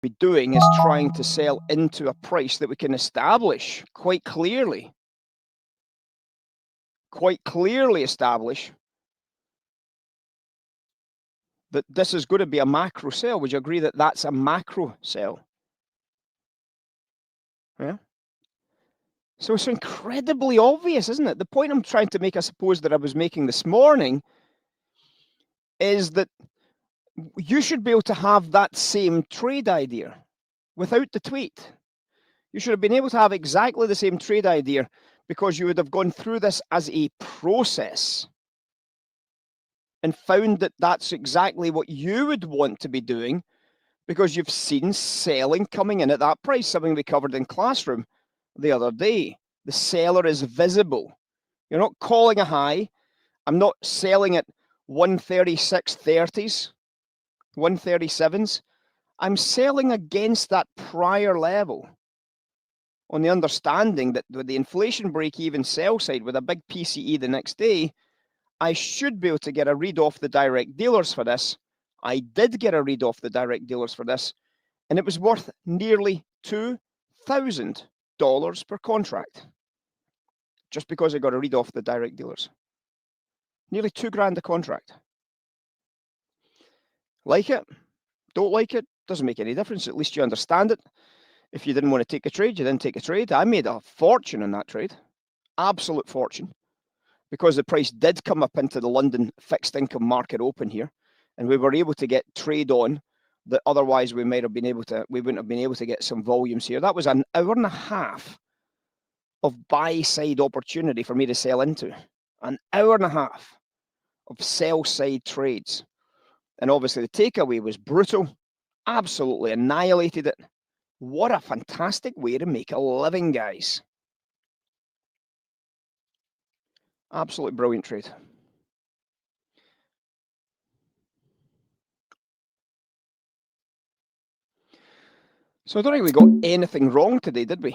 be doing is trying to sell into a price that we can establish quite clearly establish that this is going to be a macro sell. Would you agree that that's a macro sell? Yeah. So it's incredibly obvious, isn't it? The point I'm trying to make, I suppose, that I was making this morning is that you should be able to have that same trade idea without the tweet. You should have been able to have exactly the same trade idea because you would have gone through this as a process and found that that's exactly what you would want to be doing because you've seen selling coming in at that price, something we covered in classroom the other day. The seller is visible. You're not calling a high. I'm not selling at 136.30s, 137s. I'm selling against that prior level on the understanding that with the inflation break-even sell side with a big PCE the next day, I should be able to get a read off the direct dealers for this. I did get a read off the direct dealers for this, and it was worth nearly $2,000 per contract just because I got a read off the direct dealers. Nearly $2,000 a contract. Like it? Don't like it? Doesn't make any difference. At least you understand it. If you didn't want to take a trade, you didn't take a trade. I made a fortune on that trade. Absolute fortune. Because the price did come up into the London fixed income market open here, and we were able to get trade on that otherwise we wouldn't have been able to get some volumes here. That was an hour and a half of buy side opportunity for me to sell into. An hour and a half of sell side trades. And obviously the takeaway was brutal, absolutely annihilated it. What a fantastic way to make a living, guys. Absolutely brilliant trade. So I don't think we got anything wrong today, did we?